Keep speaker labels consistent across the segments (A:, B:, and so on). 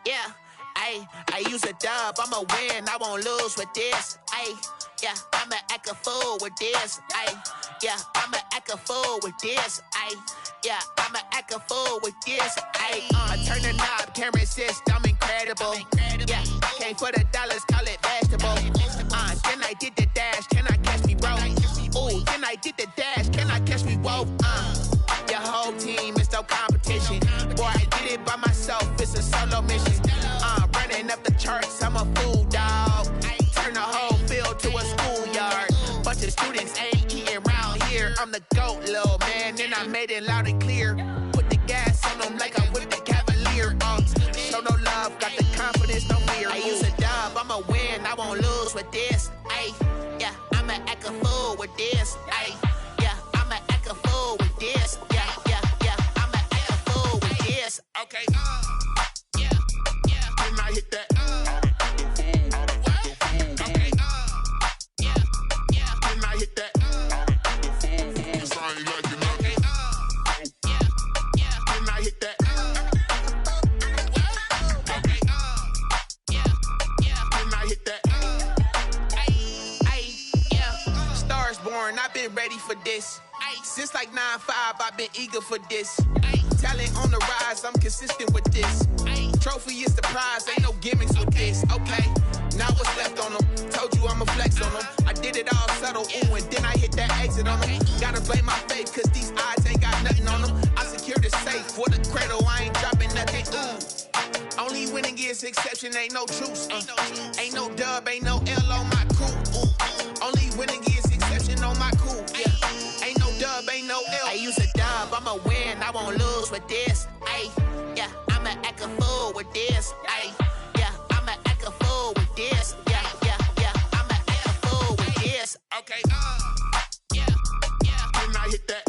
A: Yeah, I use a dub, I'ma win, I won't lose with this. Yeah, I'ma act a fool with this. Yeah, I'ma act a fool with this. Yeah, I'ma act a fool with this. Turn the knob, camera assist, I'm incredible. Yeah, came for the dollars, call it vegetable. Then I did the dash, can I catch me, bro? Ooh, then I did the dash, can I catch me, whoa? Your whole team is no competition. Boy, I did it by myself, it's a solo mission. Running up the charts, I'm a fool, dog. Turn the whole field to a schoolyard. Bunch of students ain't eating round here. I'm the GOAT, little man, and I made it loud and clear. Put the gas on them like I'm with the Cavalier. Show no love, got the confidence, no fear. I use a dub, I'ma win, I won't lose with this. Yeah, I'ma act a fool with this. Yeah, I'ma act a fool with this. Yeah, I'ma act a fool with this. Okay, yeah, when I hit that. I've been ready for this. Since like 9-5, I've been eager for this. Talent on the rise, I'm consistent with this. Trophy is the prize, ain't no gimmicks with this. Okay, now what's left on them? Told you I'ma flex on them. I did it all subtle, ooh, and then I hit that exit on them. Gotta blame my faith, cause these odds ain't got nothing on them. I secure the safe for the cradle, I ain't dropping nothing, ooh. Only winning is exception, ain't no truce. Ain't no dub, ain't no L on my crew. Only winning is exception on my crew. Yeah, ain't no dub, ain't no L. I use a dub, I'ma win, I won't lose with this. Yeah, I'ma act a fool with this. Yeah, I'ma act a fool with this. Yeah, I'ma act a fool with this. Okay, yeah, when I hit that.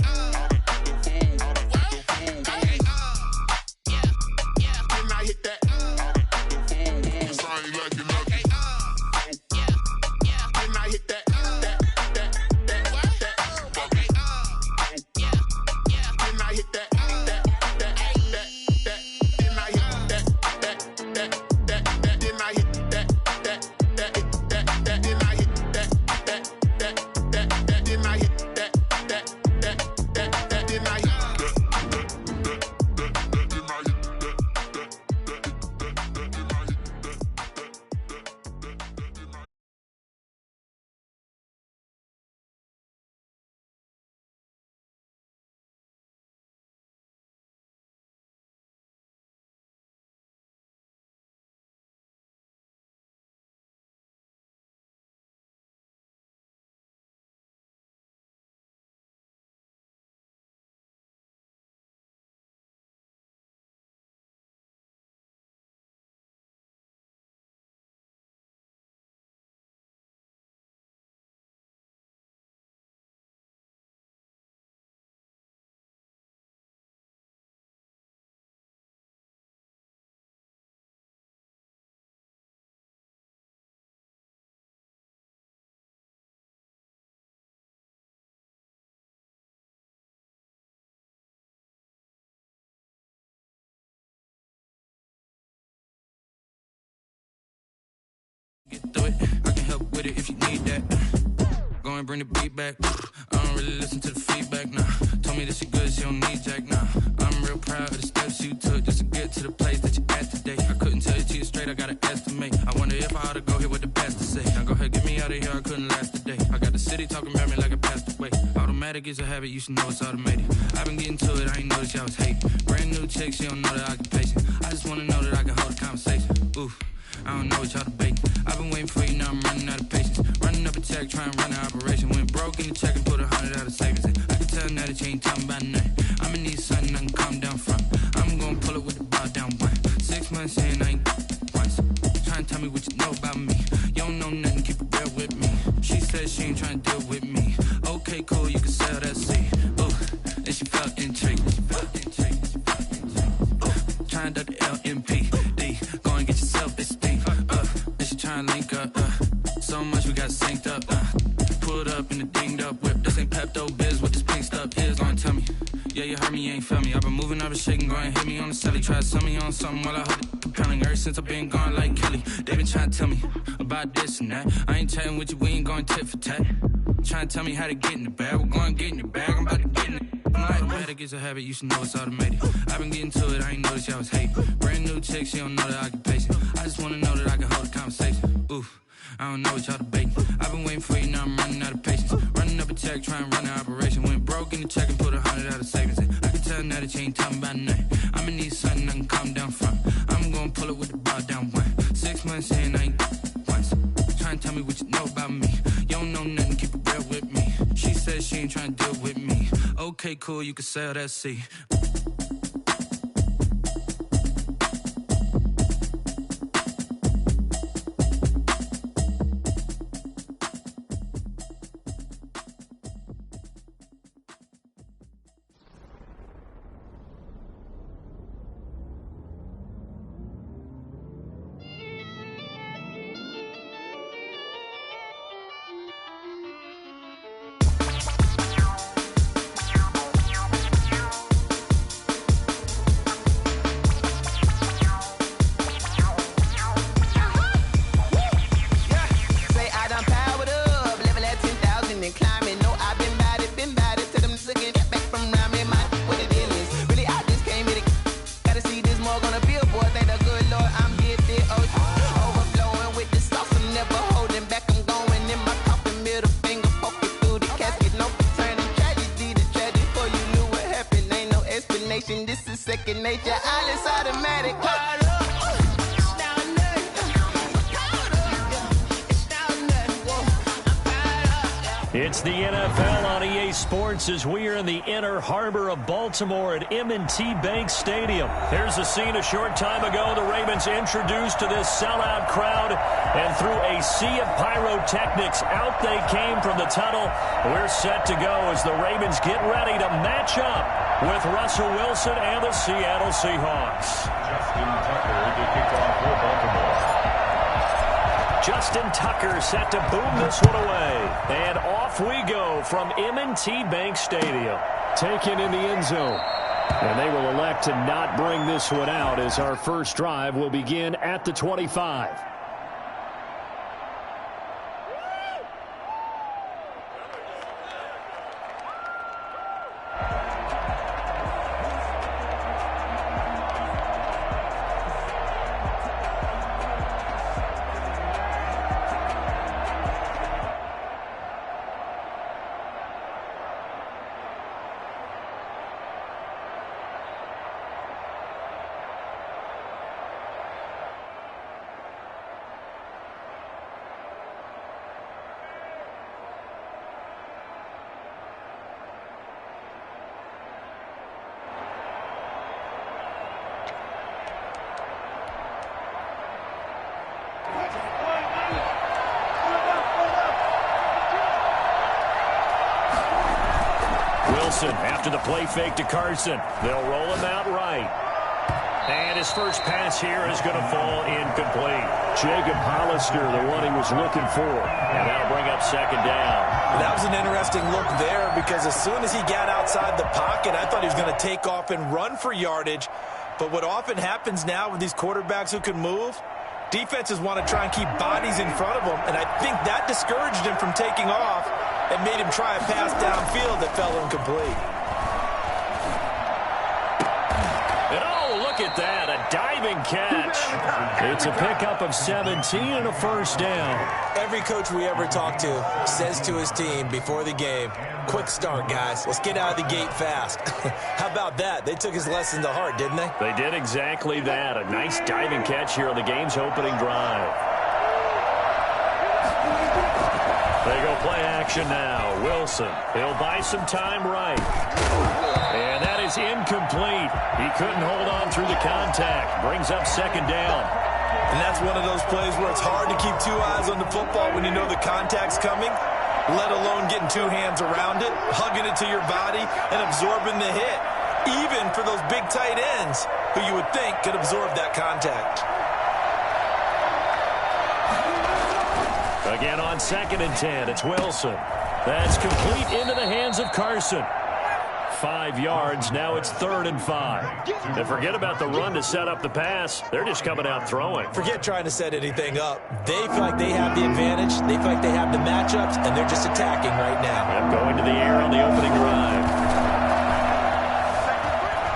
A: Get through it, I can help with it if you need that. Go and bring the beat back. I don't really listen to the feedback, nah. Told me that she good, she don't need jack, nah. I'm real proud of the steps you took just to get to the place that you at today. I couldn't tell you to you straight, I gotta estimate. I wonder if I ought to go here with the best to say. Now go ahead, get me out of here, I couldn't last today. I got the city talking about me like I passed away. Automatic is a habit, you should know it's automated. I've been getting to it, I ain't noticed y'all was hating. Brand new chick, she don't know the occupation. I just wanna know that I can hold a conversation. Oof. I don't know what y'all debating. I've been waiting for you, now I'm running out of patience. Running up a check, trying to run an operation. Went broke in the check and put 100 out of savings. I can tell now that you ain't talking about nothing. I'ma need something I can calm down from. I'm gonna pull it with the bow down one. 6 months in, I ain't once. Trying to tell me what you know about me. You don't know nothing, keep it real with me. She said she ain't trying to deal with me. Okay, cool, you can sell that seed. Ooh, then she felt intrigued. Trying to the LMPD. Go and get yourself this thing. Then she trying to link up. So much we got synced up. Pulled up in the dinged up whip. This ain't Pepto Biz, what this pink stuff is. Gonna tell me. Yeah, you heard me, you ain't felt me. I've been moving, I've been shaking. Go and hit me on the celly. Try to sell me on something while I hold it.
B: compelling ever since I've been gone like Kelly. They been trying to tell me about this and that. I ain't chatting with you, we ain't going tit for tat. Trying to tell me how to get in the bag. We're going to get in the bag, I'm about to get in it. Automatic is a habit, you should know it's automated. I've been getting to it, I ain't noticed y'all was hating. Brand new chick, she don't know the occupation. I just wanna know that I can hold a conversation. Oof, I don't know what y'all debating. I've been waiting for you, now I'm running out of patience. Running up a check, trying to run an operation. Went broke in the check and put 100 out of savings in. I can tell now that you ain't talking about nothing. I'ma need something I can calm down from. I'm gonna pull it with the bar down one. 6 months in, I ain't once. Trying to tell me what you know about me. You don't know nothing, keep it real with me. She said she ain't trying to deal with me. Okay, cool, you can sell that seat.
A: This is second nature, all is automatic.
C: It's the NFL on EA Sports as we are in the inner harbor of Baltimore at M&T Bank Stadium. Here's a scene a short time ago. The Ravens introduced to this sellout crowd, and through a sea of pyrotechnics, out they came from the tunnel. We're set to go as the Ravens get ready to match up with Russell Wilson and the Seattle Seahawks.
D: Justin Tucker to kick off for Baltimore.
C: Justin Tucker set to boom this one away. And off we go from M&T Bank Stadium. Taken in the end zone. And they will elect to not bring this one out as our first drive will begin at the 25. After the play fake to Carson, they'll roll him out right. And his first pass here is going to fall incomplete. Jacob Hollister, the one he was looking for. And that'll bring up second down.
E: That was an interesting look there because as soon as he got outside the pocket, I thought he was going to take off and run for yardage. But what often happens now with these quarterbacks who can move, defenses want to try and keep bodies in front of them. And I think that discouraged him from taking off and made him try a pass downfield that fell incomplete.
C: Look at that, a diving catch. It's a pickup of 17 and a first down.
E: Every coach we ever talk to says to his team before the game, quick start, guys. Let's get out of the gate fast. How about that? They took his lesson to heart, didn't they?
C: They did exactly that. A nice diving catch here on the game's opening drive. They go play action now. Wilson, he'll buy some time right. And that is incomplete. He couldn't hold on through the contact. Brings up second down.
E: And that's one of those plays where it's hard to keep two eyes on the football when you know the contact's coming, let alone getting two hands around it, hugging it to your body, and absorbing the hit, even for those big tight ends who you would think could absorb that contact.
C: Again on 2nd and 10, it's Wilson. That's complete into the hands of Carson. 5 yards. Now it's 3rd and 5. And forget about the run to set up the pass. They're just coming out throwing.
E: Forget trying to set anything up. They feel like they have the advantage. They feel like they have the matchups, and they're just attacking right now.
C: And going to the air on the opening drive.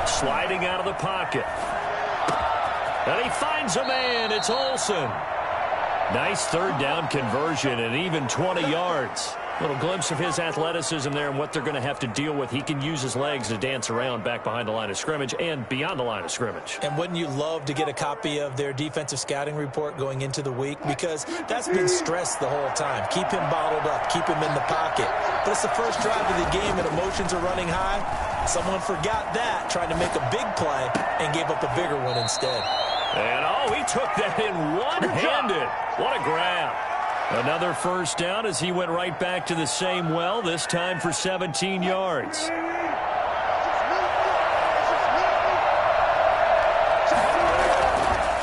C: Sliding out of the pocket. And he finds a man. It's Olsen. Nice 3rd down conversion and even 20 yards. Little glimpse of his athleticism there and what they're going to have to deal with. He can use his legs to dance around back behind the line of scrimmage and beyond the line of scrimmage.
E: And wouldn't you love to get a copy of their defensive scouting report going into the week? Because that's been stressed the whole time. Keep him bottled up. Keep him in the pocket. But it's the first drive of the game and emotions are running high. Someone forgot that, trying to make a big play, and gave up a bigger one instead.
C: And, oh, he took that in one-handed. What a grab. Another first down as he went right back to the same well, this time for 17 yards.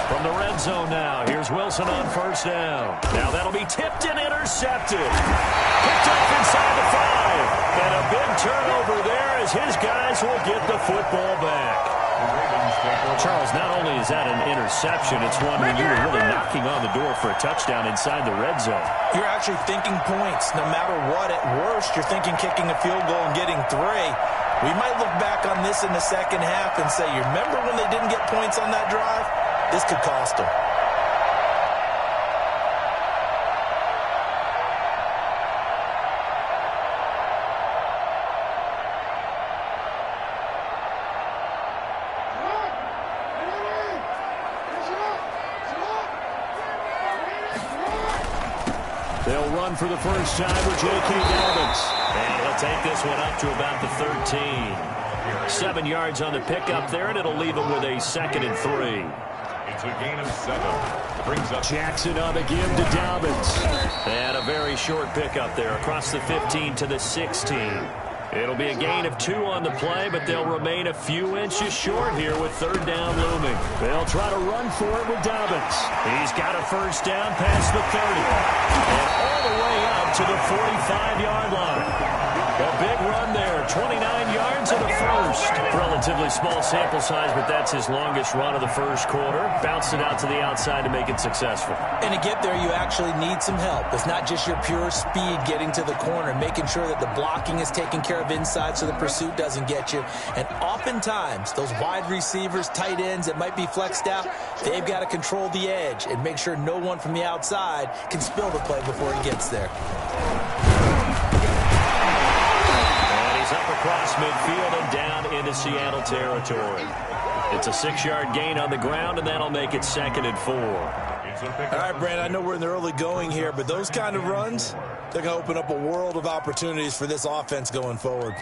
C: From the red zone now, here's Wilson on first down. Now that'll be tipped and intercepted. Picked off inside the 5. And a big turnover there as his guys will get the football back. Charles, not only is that an interception, it's one when you were really knocking on the door for a touchdown inside the red zone.
E: You're actually thinking points. No matter what, at worst, you're thinking kicking a field goal and getting 3. We might look back on this in the second half and say, you remember when they didn't get points on that drive? This could cost them.
C: They'll run for the first time with J.K. Dobbins. And he'll take this one up to about the 13. 7 yards on the pickup there, and it'll leave him with a 2nd and 3.
D: It's a gain of 7. Brings up
C: Jackson on the give to Dobbins. And a very short pickup there across the 15 to the 16. It'll be a gain of 2 on the play, but they'll remain a few inches short here with 3rd down looming. They'll try to run for it with Dobbins. He's got a first down past the 30. And all the way up to the 45-yard line. A big run there, 29 yards and a first. Relatively small sample size, but that's his longest run of the first quarter. Bounced it out to the outside to make it successful.
E: And to get there, you actually need some help. It's not just your pure speed getting to the corner, making sure that the blocking is taken care of inside so the pursuit doesn't get you. And oftentimes, those wide receivers, tight ends that might be flexed out, they've got to control the edge and make sure no one from the outside can spill the play before he gets there.
C: Up across midfield and down into Seattle territory. It's a 6-yard gain on the ground, and that'll make it 2nd and 4.
E: All right, Brandon, I know we're in the early going here, but those kind of runs, they're going to open up a world of opportunities for this offense going forward.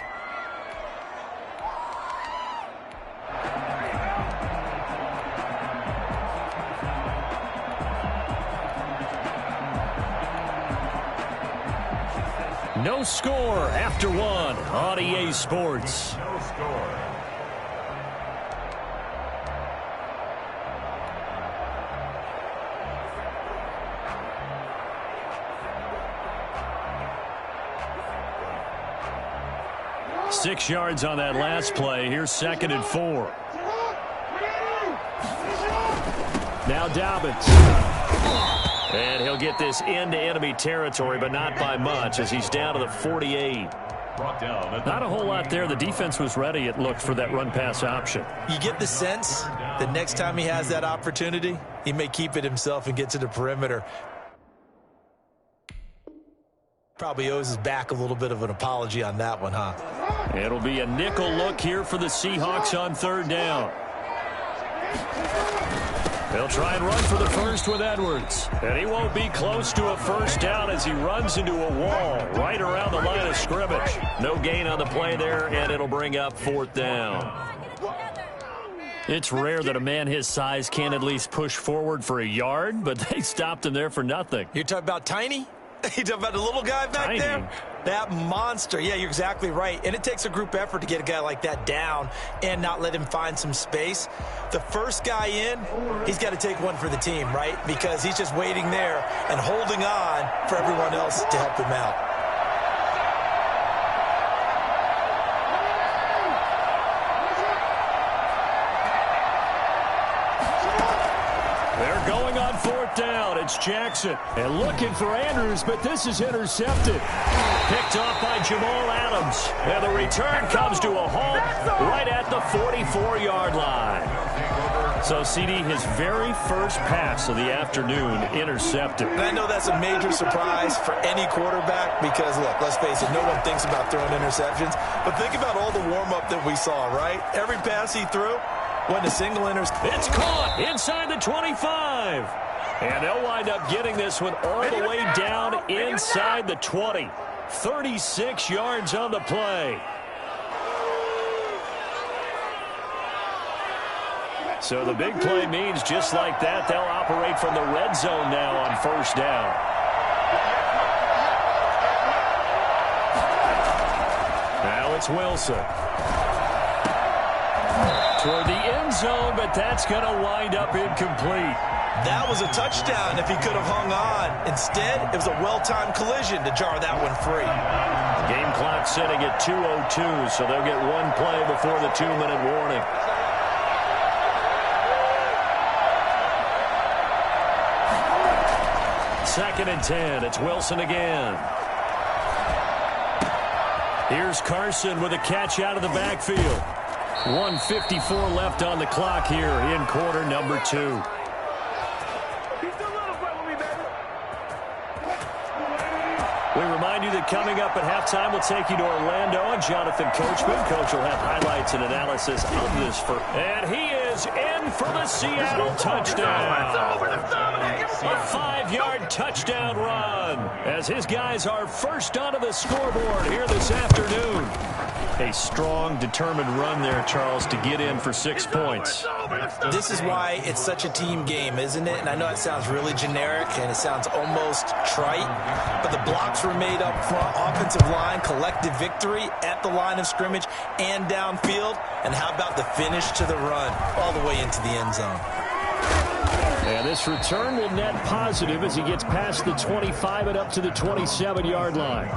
C: No score after 1 on EA Sports.
D: no score.
C: Six yards on that last play. Here's 2nd and 4. Now Dobbins. And he'll get this into enemy territory, but not by much as he's down to the 48. Not a whole lot there. The defense was ready, it looked, for that run-pass option.
E: You get the sense that next time he has that opportunity, he may keep it himself and get to the perimeter. Probably owes his back a little bit of an apology on that one, huh?
C: It'll be a nickel look here for the Seahawks on 3rd down. They'll try and run for the first with Edwards. And he won't be close to a first down as he runs into a wall right around the line of scrimmage. No gain on the play there, and it'll bring up 4th down. It's rare that a man his size can at least push forward for a yard, but they stopped him there for nothing.
E: You're talking about Tiny? You talking about the little guy back there? That monster. Yeah, you're exactly right. And it takes a group effort to get a guy like that down and not let him find some space. The first guy in, he's got to take one for the team, right? Because he's just waiting there and holding on for everyone else to help him out.
C: Going on fourth down, it's Jackson. And looking for Andrews, but this is intercepted. Picked off by Jamal Adams. And the return comes to a halt right at the 44-yard line. So, CD, his very first pass of the afternoon intercepted.
E: And I know that's a major surprise for any quarterback because, look, let's face it, no one thinks about throwing interceptions. But think about all the warm-up that we saw, right? Every pass he threw wasn't a single interception.
C: It's caught inside the 25. And they'll wind up getting this one all the way down inside the 20. 36 yards on the play. So the big play means just like that, they'll operate from the red zone now on first down. Now it's Wilson. Toward the end zone, but that's going to wind up incomplete.
E: That was a touchdown if he could have hung on. Instead, it was a well-timed collision to jar that one free.
C: Game clock sitting at 2:02, so they'll get one play before the 2-minute warning. Second and 10. It's Wilson again. Here's Carson with a catch out of the backfield. 1:54 left on the clock here in quarter number 2. We remind you that coming up at halftime, we'll take you to Orlando and Jonathan Coachman. Coach will have highlights and analysis of this. And he is in for the Seattle touchdown. A 5-yard touchdown run as his guys are first onto the scoreboard here this afternoon. A strong, determined run there, Charles, to get in for 6 points.
E: This is why it's such a team game, isn't it? And I know it sounds really generic and it sounds almost trite, but the blocks were made up front, offensive line, collective victory at the line of scrimmage and downfield. And how about the finish to the run all the way into the end zone?
C: And this return will net positive as he gets past the 25 and up to the 27-yard line.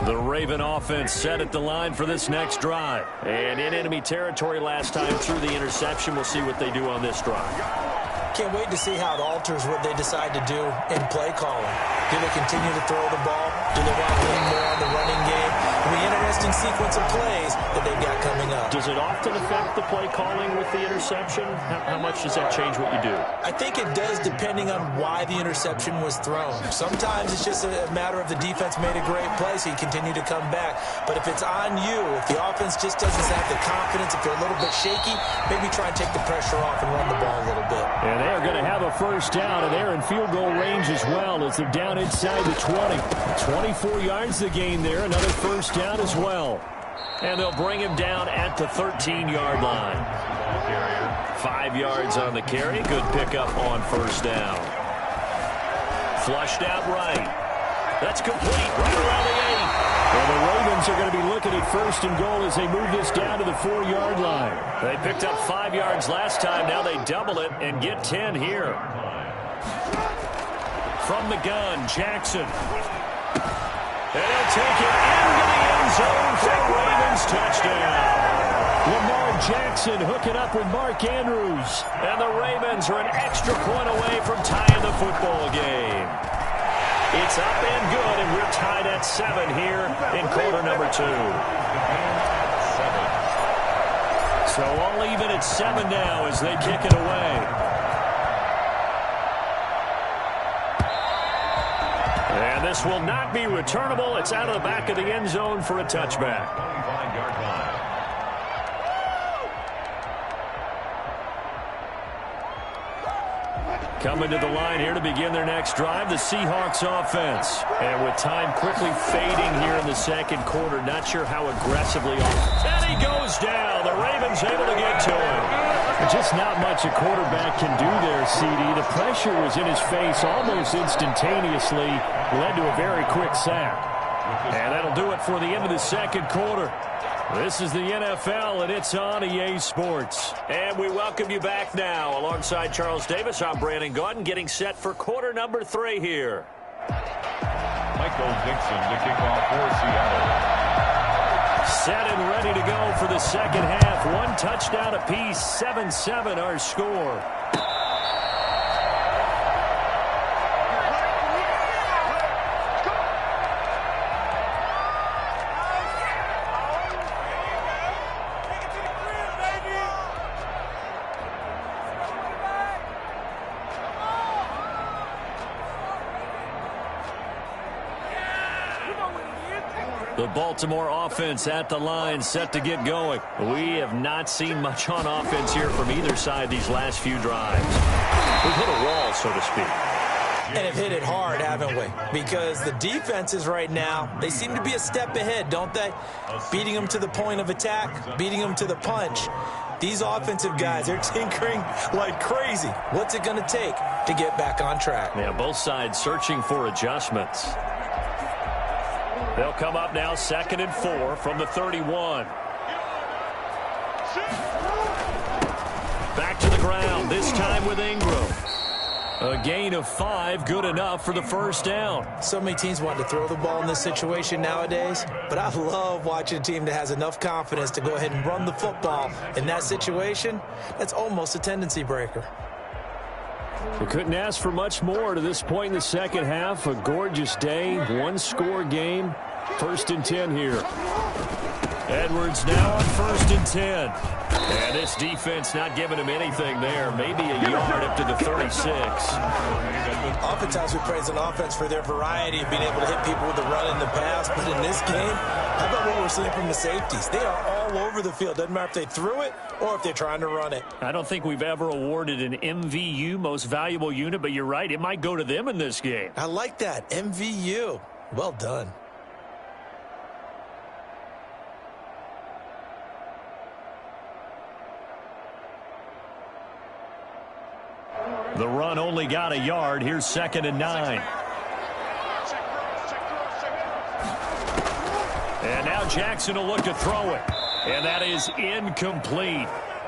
C: The Raven offense set at the line for this next drive. And in enemy territory last time through the interception. We'll see what they do on this drive.
E: Can't wait to see how it alters what they decide to do in play calling. Do they continue to throw the ball? Do they want to lean more on the running game? It'll be an interesting sequence of plays that they've got coming up.
C: Does it often affect the play calling with the interception? How much does that change what you do?
E: I think it does depending on why the interception was thrown. Sometimes it's just a matter of the defense made a great play, so you continue to come back. But if it's on you, if the offense just doesn't have the confidence, if they're a little bit shaky, maybe try and take the pressure off and run the ball a little bit.
C: And they're going to have a first down, and they're in field goal range as well as they're down inside the 20. 24 yards the gain there, another first down as well. And they'll bring him down at the 13-yard line. 5 yards on the carry. Good pickup on first down. Flushed out right. That's complete right around the 8. Well, the Ravens are going to be looking at first and goal as they move this down to the 4-yard line. They picked up 5 yards last time. Now they double it and get 10 here. From the gun, Jackson. And he'll take it into the end zone for a Ravens touchdown. Lamar Jackson hooking up with Mark Andrews. And the Ravens are an extra point away from tying the football game. It's up and good, and we're tied at 7 here in quarter number 2. So all even at 7 now as they kick it away. And this will not be returnable. It's out of the back of the end zone for a touchback. Coming to the line here to begin their next drive, the Seahawks offense. And with time quickly fading here in the second quarter, not sure how aggressively. And he goes down. The Ravens able to get to him. Just not much a quarterback can do there, CD. The pressure was in his face almost instantaneously. Led to a very quick sack. And that'll do it for the end of the second quarter. This is the NFL, and it's on EA Sports. And we welcome you back now. Alongside Charles Davis, I'm Brandon Gaudin, getting set for quarter number 3 here.
D: Michael Dixon to kick off for Seattle.
C: Set and ready to go for the second half. 1 touchdown apiece, 7-7 our score. The Baltimore offense at the line, set to get going. We have not seen much on offense here from either side these last few drives. We've hit a wall, so to speak.
E: And have hit it hard, haven't we? Because the defenses right now, they seem to be a step ahead, don't they? Beating them to the point of attack, beating them to the punch. These offensive guys, they're tinkering like crazy. What's it going to take to get back on track?
C: Yeah, both sides searching for adjustments. They'll come up now 2nd and 4 from the 31. Back to the ground, this time with Ingram. A gain of 5, good enough for the first down.
E: So many teams want to throw the ball in this situation nowadays, but I love watching a team that has enough confidence to go ahead and run the football. In that situation, that's almost a tendency breaker.
C: We couldn't ask for much more to this point in the second half. A gorgeous day, 1-score game. 1st and 10 here. Edwards now on 1st and 10. And this defense not giving him anything there. Maybe a yard up to the 36.
E: Oftentimes we praise an offense for their variety of being able to hit people with the run in the pass. But in this game, how about what we're seeing from the safeties? They are all over the field. Doesn't matter if they threw it or if they're trying to run it.
C: I don't think we've ever awarded an MVU, most valuable unit, but you're right. It might go to them in this game.
E: I like that. MVU. Well done.
C: The run only got a yard. Here's 2nd and 9. And now Jackson will look to throw it. And that is incomplete.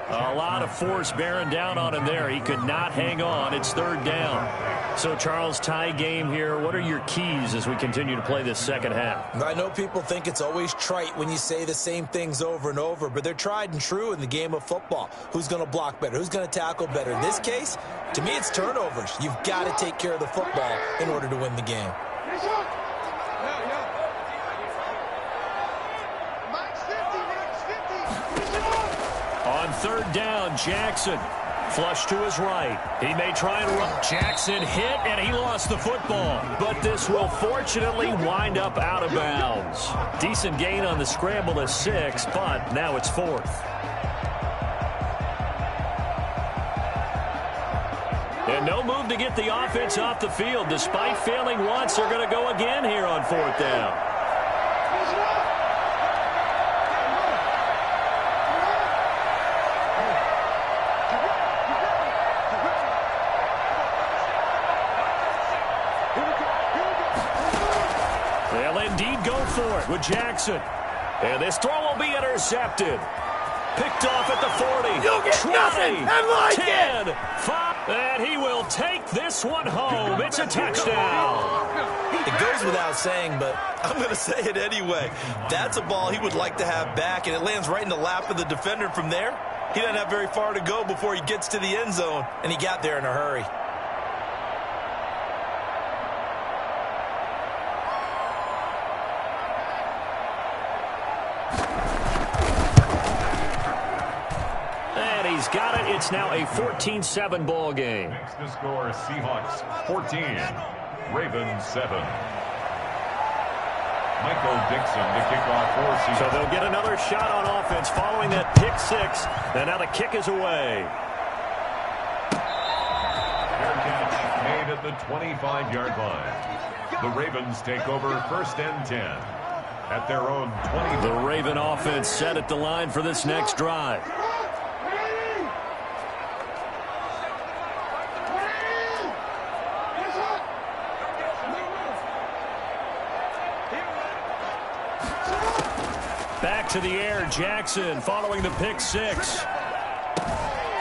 C: A lot of force bearing down on him there. He could not hang on. It's 3rd down. So, Charles, tie game here. What are your keys as we continue to play this second half?
E: I know people think it's always trite when you say the same things over and over, but they're tried and true in the game of football. Who's going to block better? Who's going to tackle better? In this case, to me, it's turnovers. You've got to take care of the football in order to win the game.
C: On 3rd down, Jackson. Flush to his right. He may try and run. Jackson hit, and he lost the football. But this will fortunately wind up out of bounds. Decent gain on the scramble is 6, but now it's 4th. And no move to get the offense off the field. Despite failing once, they're going to go again here on 4th down. They'll indeed go for it with Jackson. And this throw will be intercepted. Picked off at the 40.
E: You'll get
C: 20,
E: nothing and like
C: 10,
E: it.
C: 5, and he will take this one home. It's a touchdown.
E: It goes without saying, but I'm going to say it anyway. That's a ball he would like to have back, and it lands right in the lap of the defender from there. He doesn't have very far to go before he gets to the end zone, and he got there in a hurry.
C: He's got it. It's now a 14-7 ball game.
D: Next to score, Seahawks 14, Ravens 7. Michael Dixon to kick off for Seahawks.
C: So they'll get another shot on offense following that pick 6. And now the kick is away.
D: Fair catch made at the 25-yard line. The Ravens take over 1st and 10 at their own 20.
C: The Raven offense set at the line for this next drive. Back to the air, Jackson following the pick six.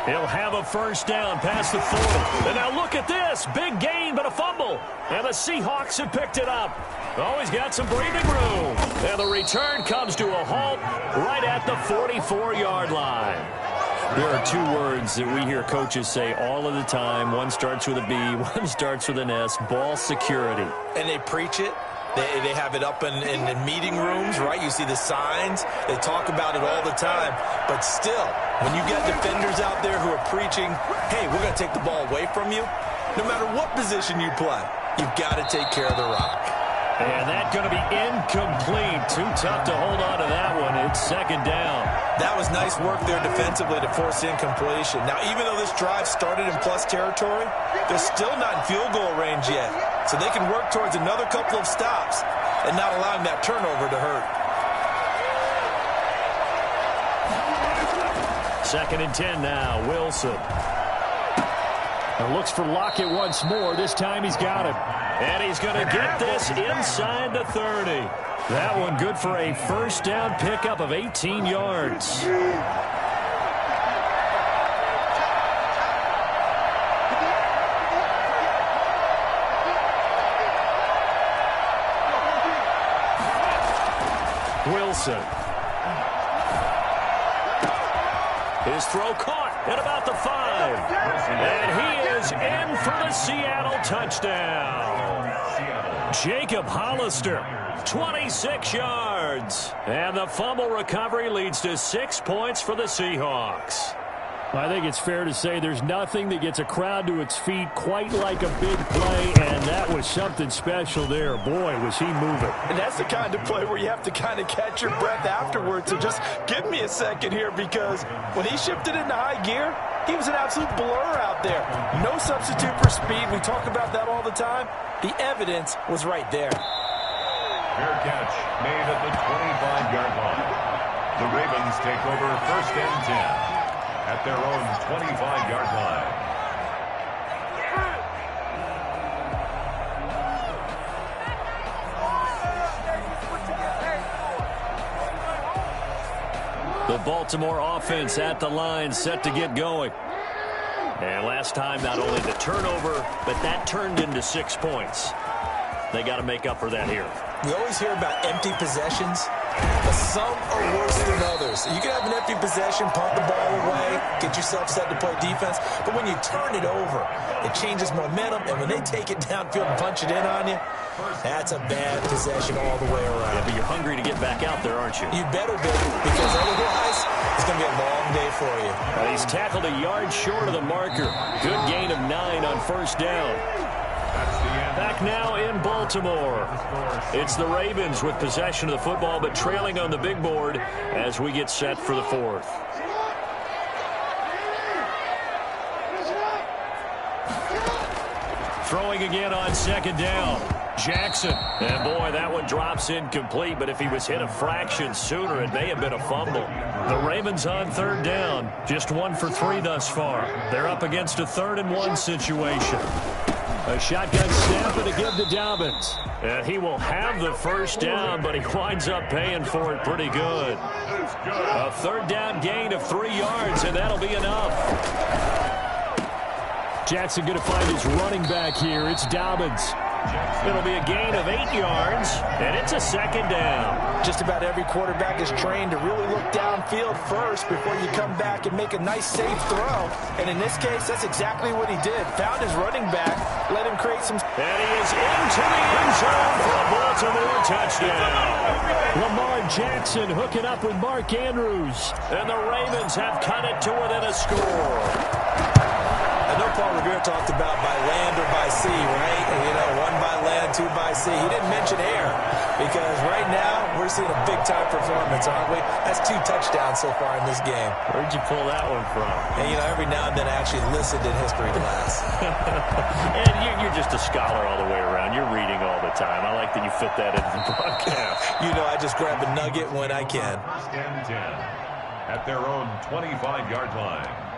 C: He'll have a first down past the 40. And now look at this. Big gain, but a fumble. And the Seahawks have picked it up. Oh, he's got some breathing room. And the return comes to a halt right at the 44-yard line. There are two words that we hear coaches say all of the time. One starts with a B, one starts with an S, ball security.
E: And they preach it. They have it up in meeting rooms, right? You see the signs. They talk about it all the time. But still, when you got defenders out there who are preaching, hey, we're going to take the ball away from you, no matter what position you play, you've got to take care of the rock.
C: And that's going to be incomplete. Too tough to hold on to that one. It's second down.
E: That was nice work there defensively to force incompletion. Now, even though this drive started in plus territory, they're still not in field goal range yet. So they can work towards another couple of stops and not allowing that turnover to hurt.
C: Second and 10 now. Wilson. And looks for Lockett once more. This time he's got it. And he's going to get this inside the 30. That one good for a first down pickup of 18 yards. Wilson. His throw caught at about the 5. And he is in for the Seattle touchdown. Jacob Hollister, 26 yards. And the fumble recovery leads to 6 points for the Seahawks. I think it's fair to say there's nothing that gets a crowd to its feet quite like a big play, and that was something special there. Boy, was he moving.
E: And that's the kind of play where you have to kind of catch your breath afterwards. So just give me a second here, because when he shifted into high gear, he was an absolute blur out there. No substitute for speed. We talk about that all the time. The evidence was right there.
D: Fair catch made at the 25-yard line. The Ravens take over first and 10 at their own 25-yard line.
C: The Baltimore offense at the line, set to get going. And last time, not only the turnover, but that turned into 6 points. They got to make up for that here.
E: We always hear about empty possessions, but some are worse than others. You can have an empty possession, punt the ball away, get yourself set to play defense, but when you turn it over, it changes momentum, and when they take it downfield and punch it in on you, that's a bad possession all the way around.
C: Yeah, but you're hungry to get back out there, aren't you?
E: You better be, because otherwise, it's going to be a long day for you.
C: He's tackled a yard short of the marker. Good gain of 9 on first down. Back now in Baltimore. It's the Ravens with possession of the football, but trailing on the big board as we get set for the fourth. Throwing again on second down. Jackson. And boy, that one drops incomplete, but if he was hit a fraction sooner, it may have been a fumble. The Ravens on third down. Just 1 for 3 thus far. They're up against a 3rd-and-1 situation. A shotgun snap and a give to Dobbins. And he will have the first down, but he winds up paying for it pretty good. A 3rd down gain of 3 yards, and that'll be enough. Jackson going to find his running back here. It's Dobbins. It'll be a gain of 8 yards, and it's a 2nd down.
E: Just about every quarterback is trained to really look downfield first before you come back and make a nice, safe throw. And in this case, that's exactly what he did. Found his running back, let him create some...
C: And he is into the end zone for a Baltimore touchdown. Lamar Jackson hooking up with Mark Andrews. And the Ravens have cut it to within a score.
E: I know Paul Revere talked about by land or by sea, right? You know, 1 by land, 2 by sea. He didn't mention air because right now we're seeing a big-time performance, aren't we? That's 2 touchdowns so far in this game.
C: Where'd you pull that one from?
E: And, you know, every now and then I actually listened in history class.
C: And you're just a scholar all the way around. You're reading all the time. I like that you fit that into the broadcast.
E: You know, I just grab a nugget when I can.
D: First and 10 at their own 25-yard line.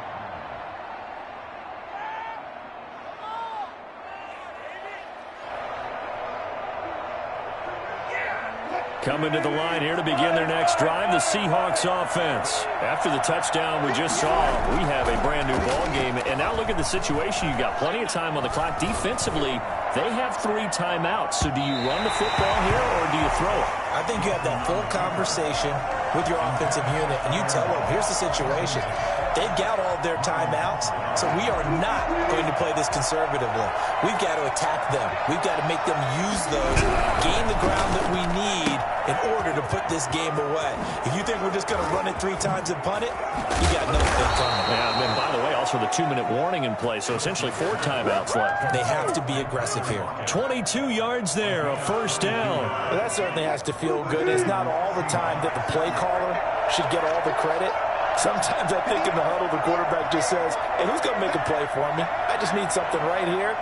C: Coming to the line here to begin their next drive, the Seahawks offense. After the touchdown we just saw, we have a brand new ball game. And now look at the situation. You've got plenty of time on the clock. Defensively, they have 3 timeouts. So do you run the football here or do you throw it?
E: I think you have that full conversation with your offensive unit, and you tell them, here's the situation. They've got all their timeouts, so we are not going to play this conservatively. We've got to attack them. We've got to make them use those, gain the ground that we need in order to put this game away. If you think we're just going to run it 3 times and punt it, you got nothing coming.
C: Yeah, and then, by the way, also the 2-minute warning in play, so essentially 4 timeouts left.
E: They have to be aggressive here.
C: 22 yards there, a first down.
E: Well, that certainly has to feel good. It's not all the time that the play caller should get all the credit. Sometimes I think in the huddle, the quarterback just says, hey, who's going to make a play for me? I just need something right here.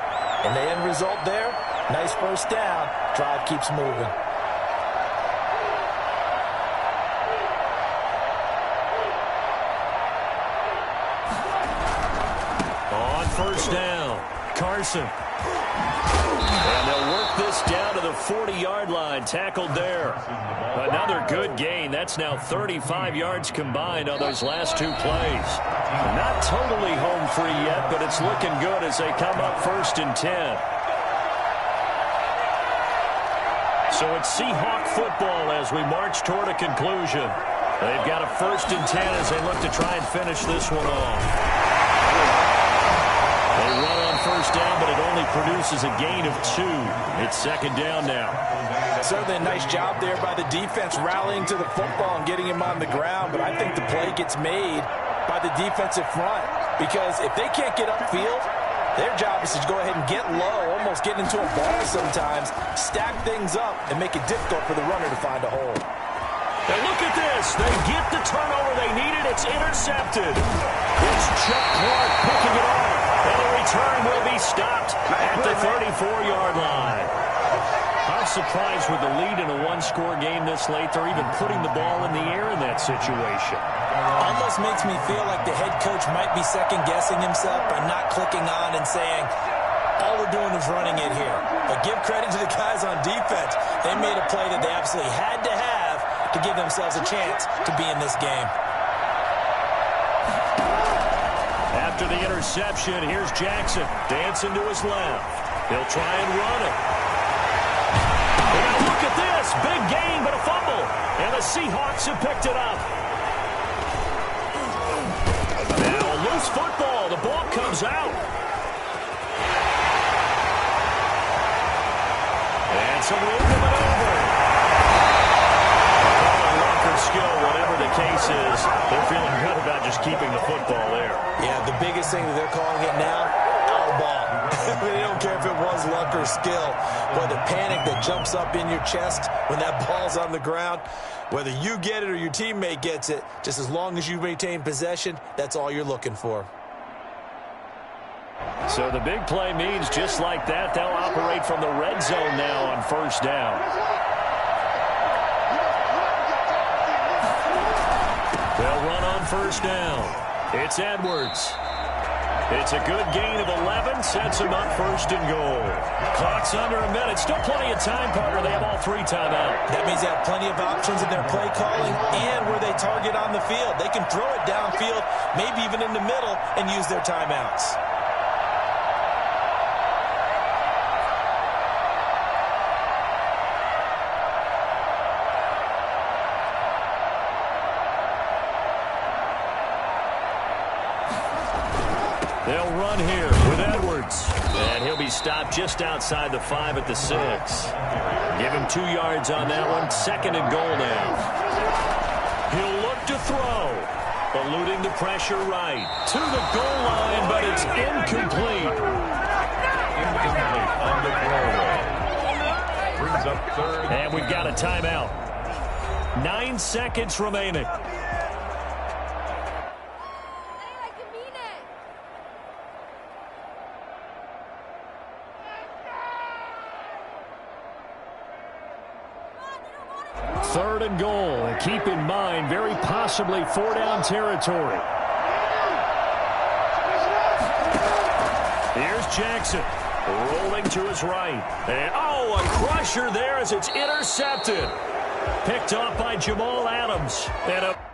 E: And the end result there, nice first down. Drive keeps moving.
C: On first down, Carson. And they'll work this down to the 40-yard line, tackled there. Another good gain. That's now 35 yards combined on those last 2 plays. Not totally home free yet, but it's looking good as they come up 1st and 10. So it's Seahawk football as we march toward a conclusion. They've got a 1st and 10 as they look to try and finish this one off. They run on first down, but it only produces a gain of 2. It's 2nd down now.
E: Certainly a nice job there by the defense rallying to the football and getting him on the ground, but I think the play gets made by the defensive front because if they can't get upfield, their job is to go ahead and get low, almost get into a ball sometimes, stack things up, and make it difficult for the runner to find a hole.
C: And look at this. They get the turnover they needed. It's intercepted. It's Chuck Clark picking it off. And the return will be stopped at the 34-yard line. I'm surprised with the lead in a 1-score game this late. They're even putting the ball in the air in that situation.
E: Almost makes me feel like the head coach might be second-guessing himself by not clicking on and saying, all we're doing is running it here. But give credit to the guys on defense. They made a play that they absolutely had to have to give themselves a chance to be in this game.
C: After the interception, here's Jackson dancing to his left. He'll try and run it. And look at this. Big gain, but a fumble. And the Seahawks have picked it up. Now loose football. The ball comes out. And some room to maneuver. Skill, whatever the case is, they're feeling good about just keeping the football there.
E: Yeah, the biggest thing that they're calling it now, our ball. They don't care if it was luck or skill. But the panic that jumps up in your chest when that ball's on the ground, whether you get it or your teammate gets it, just as long as you maintain possession, that's all you're looking for.
C: So the big play means just like that, they'll operate from the red zone now on first down. They'll run on first down. It's Edwards. It's a good gain of 11. Sets him up 1st and goal. Clock's under a minute. Still plenty of time, partner. They have all 3 timeouts.
E: That means they have plenty of options in their play calling and where they target on the field. They can throw it downfield, maybe even in the middle, and use their timeouts.
C: They'll run here with Edwards. And he'll be stopped just outside the 5 at the 6. Give him 2 yards on that one. 2nd and goal now. He'll look to throw. Eluding the pressure right. To the goal line, but it's incomplete.
D: On the throwaway. Brings up 3rd.
C: And we've got a timeout. 9 seconds remaining. Third and goal. And keep in mind, very possibly 4-down territory. Here's Jackson. Rolling to his right. And, oh, a crusher there as it's intercepted. Picked off by Jamal Adams. And a